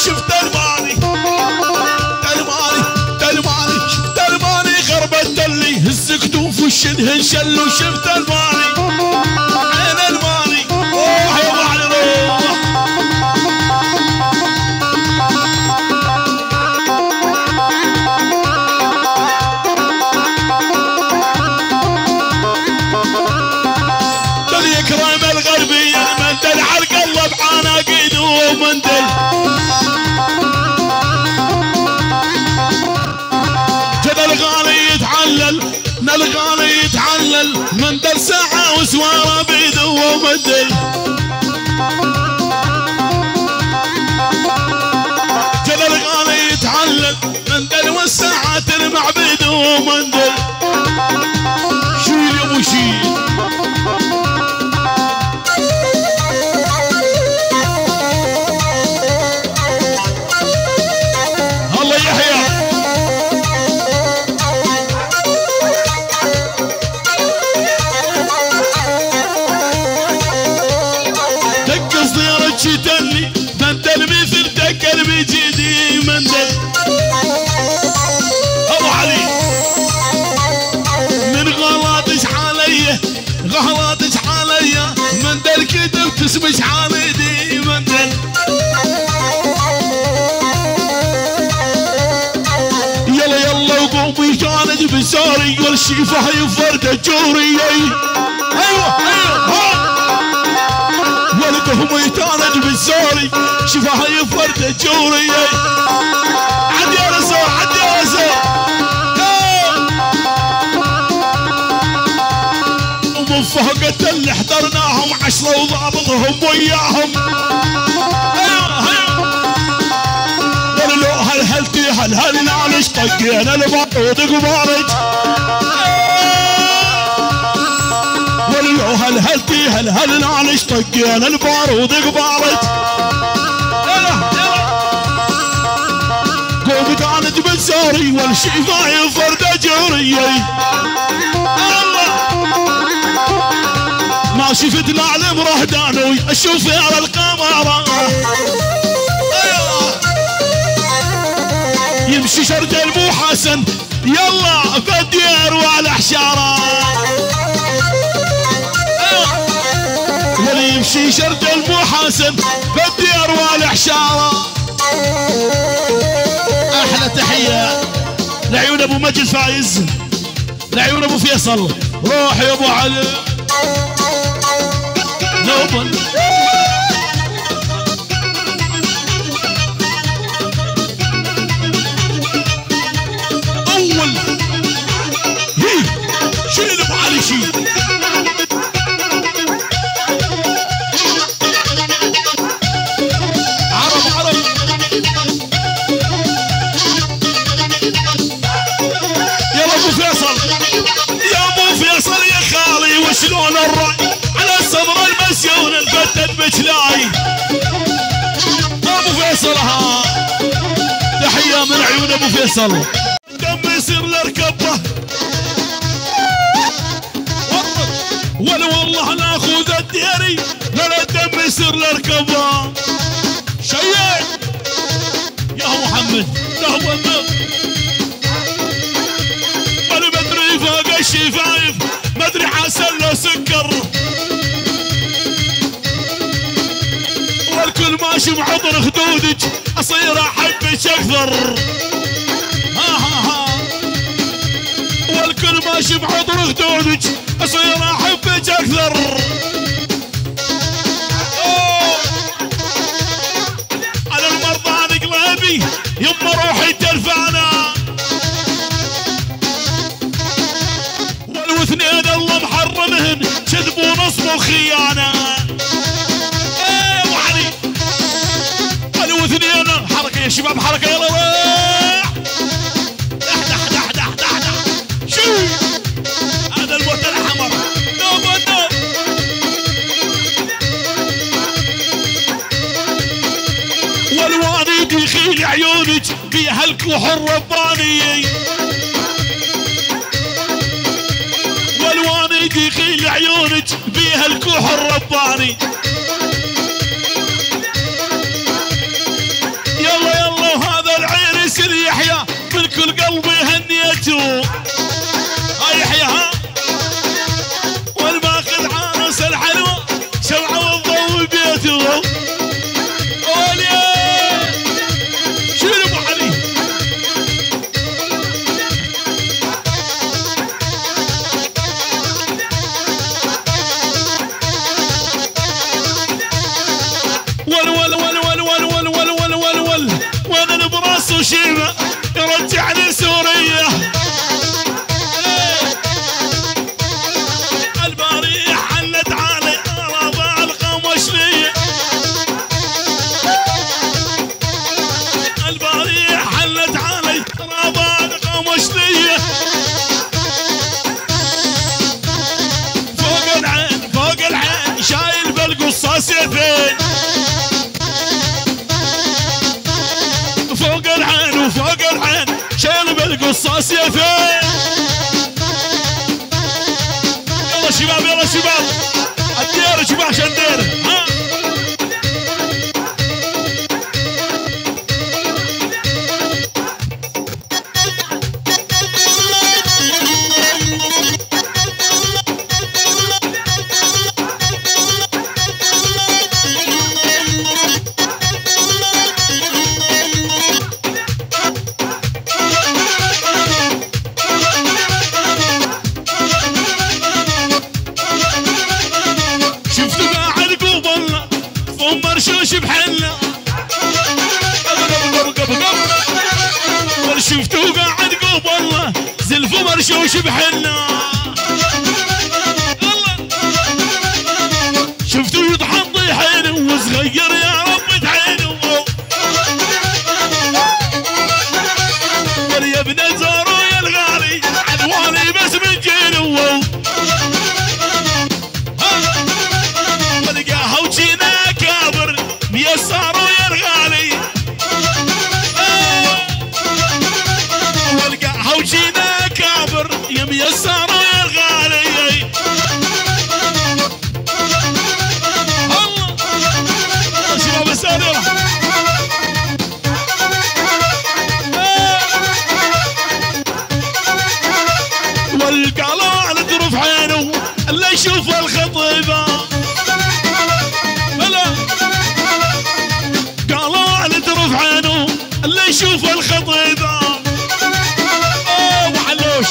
شفت الماني شفت الماني غربت اللي هز كتوف وشده انشل وشفت الماني عين الماني روح يا ابو علي روح من يكرم الغربي المندل على القلب عناقيد ومندل الغالي يتعلل مندل ساعة وسواره بيده ومندل جل الغالي يتعلل مندل والساعة تلمع بيده ومندل شيل يا ابو شيل الله يحيى تلي مندل مثل دكر بجدي مندل ابو علي من غلطش عليا مندل كتب تسمش عليدي مندل يلا وقومي كانت بساري والشيفه يفرد جوري ايوه ولدهم يتعالج بالزوري شفاها يفرد جوري عدي يا رسول ومفهقة اللي حضرناهم 10 وضابطهم وياهم ولو هلهلتي هلهل نعلش طقينا البارود قبارج هلهلتي هلهل نعلش طقينا البارود قبارج قوم كانت بالزوري والشفايف فرد جوري الله ما شفت العلم رهدانوي اشوف على القمر يمشي شرد المو حسن يلا بالديار والاحشاره واللي يمشي شرد المو حسن بالديار والاحشاره احلى تحيه لعيون ابو مجد فايز لعيون ابو فيصل روح يا ابو علي نوبل اول هي شيل ابو علي شيل شلون الرأي على صدر المسيون الفتت بجلاي ابو فيصل ها تحيه من عيون ابو فيصل دم يصير لركبه والله ناخذ الديري لا الدم يصير لركبه شيء يا محمد لا هو انا بدري فوق الشفايف مدري حاسن له سكر والكل ماشي بعطر خدودك اصير احبك اكثر ها والكل ماشي بعطر خدودك اصير احبك اكثر على المرضى قلبي يما روحي ترفعنا والاثنين الله محرمهن كذب ونصب وخيانه ايه ابو علي والاثنين حركه يا شباب حركه يلا دح شو هذا البوت الاحمر نوب والوالد يخيل عيونك بها الكوح الرباني والوالد يخيل عيونك بها الكوح الرباني يلا قلبي هنيته يحياها والماخذ عانس الحلوة شمعة والضوء بيته شنو ابو علي ول ول ول ول ول ول ول ول ول ول وانا براس وشيبه يرجعني سوريا الباريح حلت علي ربع القمشليه الباريح حلت علي ربع القمشليه فوق العين شايل بالقصاص يدين فوق العين وفوق العين شايل بالقصاص يدين يلا شباب يلا شباب الدير شباب عشان دير ها مرشوش بحنا شفتوه قاعد قوب والله زلفه مرشوش بحنا شفتوه يطحن طيحينه وصغير يا رب تعينه يا ابن الزارو يا الغالي عدواني بس من جينه ولقاها وجينا كابر ميسر ويا الغالي ولقاها وجينا كابر يا ميسر ويا الغالي الله شباب السادرة والقالوا على طرف عينه اللي يشوف الخطيبه اللي يشوف الخطيبة وحلوش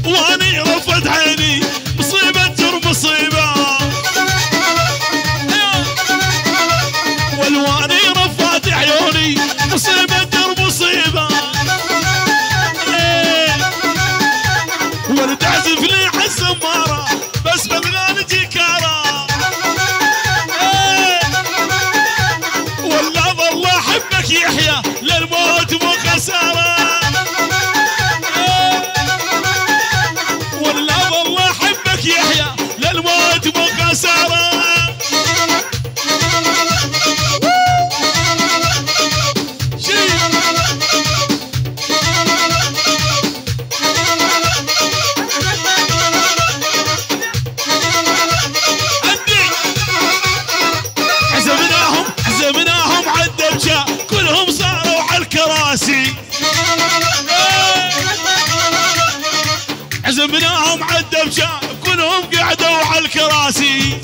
واني رفت عيني مصيبة جر مصيبة والواني رفت عيوني مصيبة جر مصيبة والتعزف لي عالزمارة بس بالغالي جيكارة والله حبك يحيى للموت مو خسارة والله حبك يحيى للموت مو خسارة عزمناهم عالدبجة كلهم صاروا عالكراسي عزمناهم عالدبجة كلهم قعدوا عالكراسي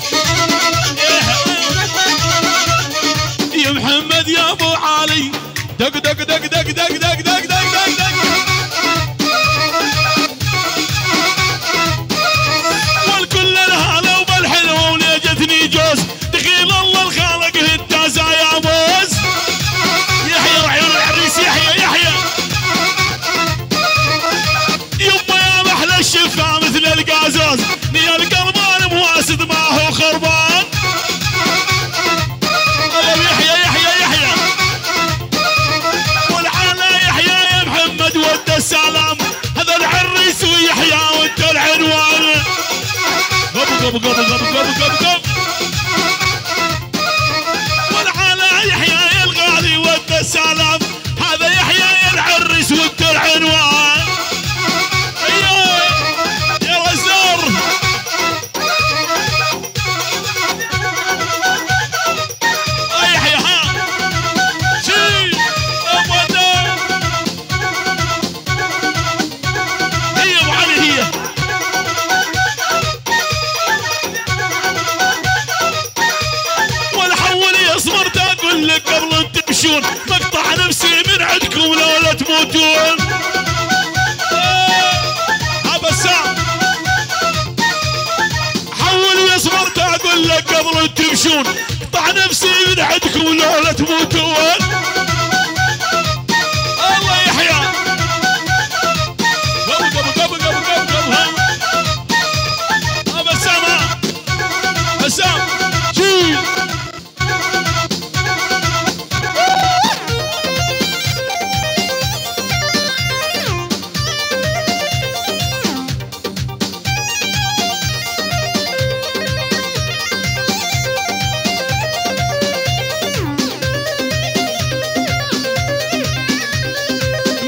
يا محمد يا ابو علي دق دق دق دق دق دق دق دق دق والكل الهلا وبالحلوة وليجتني جوز دخيل الله الخالق هدازة يا موز يحيى رعيون العريس يحيى يما يا محلى الشفا مثل القازوز نيا القلبان مواسد ما هو خربان يحيى والعلا يحيى يا محمد ود السلام هذا العريس ويحيى وانت العنوان قب قب قب قب قب قب قب والعلا يحيى يا الغالي ود السلام هذا يحيى يا العريس وانت العنوان يا وزار يحيى ها شي ابدا تمشون مقطع نفسي من عندكم لو لا تموتون. بسام حول يصبر اقول لك قبل تمشون قطع نفسي من عندكم لو لا تموتون. الله يحيى بسام جيل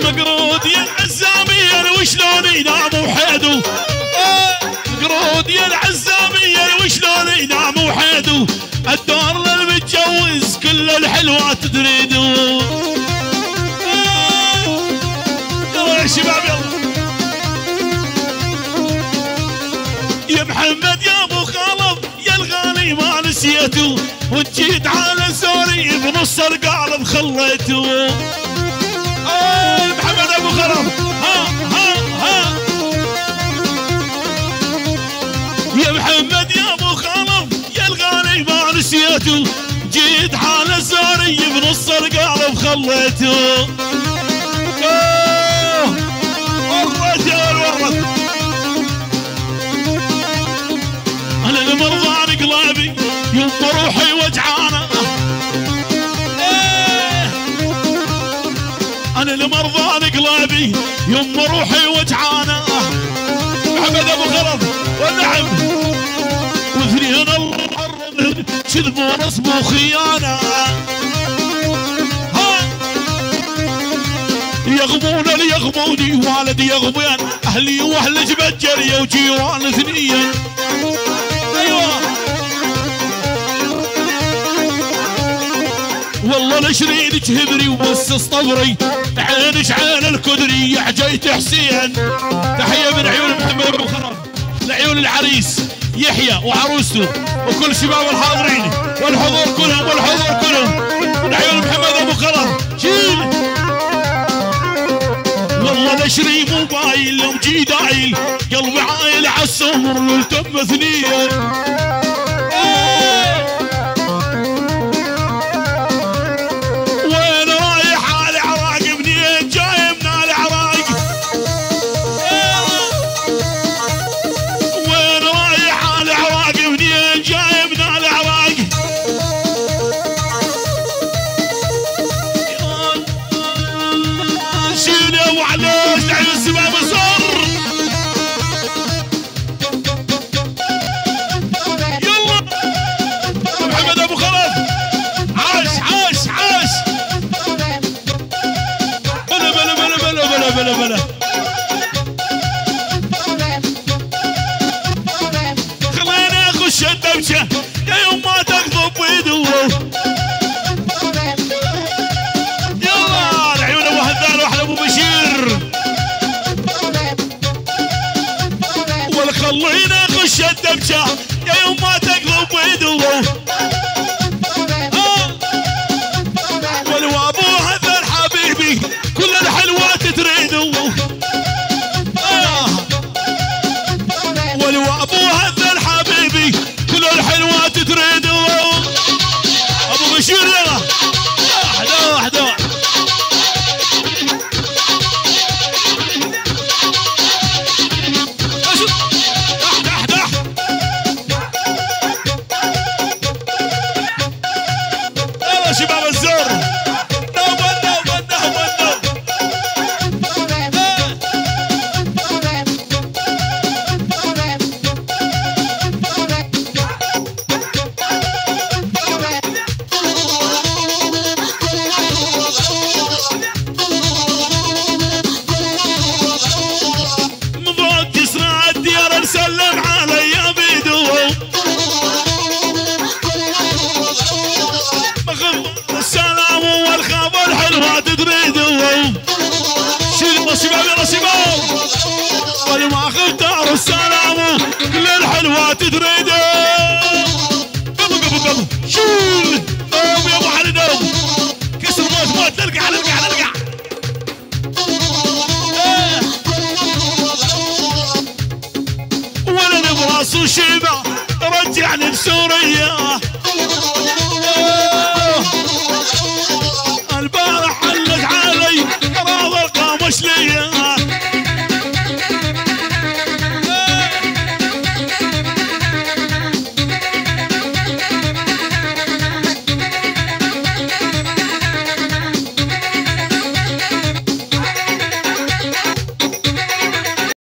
مقرود يا العزامية وشلون ينام وحيدو. مقرود يا العزامية وشلون ينام وحيدو. الدور للمتجوز كل الحلوات تريدو. يلا يا شباب يلا يا محمد يا ابو خالد يا الغالي ما نسيتو. وجيت على زوري بنص القالب خليتو. محمد ابو خرم ها يا محمد يا ابو خالد يا الغالي ما نسيته. جيت على زوري بنص القالب خليته. ورت يا ورت انا المرضى قلبي يوم روحي وجعانه. انا المرضى قلبي يوم روحي وجعانه. محمد ابو خرم والنعم واثنين الله كذب ونصب وخيانه. يغمون يغموني والدي يغمين اهلي واهل جبل جريه وجيران اثنين. ايوه والله لشريدك هبري وبس صبري عينش عين الكدري يا حجيت حسين. تحيه من عيون محمد ابو خرم لعيون العريس يحيى وعروسته وكل شباب الحاضرين والحضور كلهم والحضور كلهم من عيون محمد ابو خرم. شيل والله لشري موبايل لو جي دايل قلبي عايل عالسمر والتم اثنين. بلا خليني اخش الدبشه يا يوم ما تقضب بيدو. يلا العيون ابو هذان واحلى ابو بشير. ولا خليني اخش الدبشه يا يوم ما تقضب بيدو. ولو ابو هذان حبيبي كل الحلوات تريدو. ولو ابو هذا حبيبي كل الحلوات تريدو. ابو بشير يلا واحده واحده يلا شباب الزور. ما اختار السلام كل الحلوات تريده. قبل شيل نوم يا ابو علي نوم كسر نرجع ولد براس وشيبه رجعني لسوريا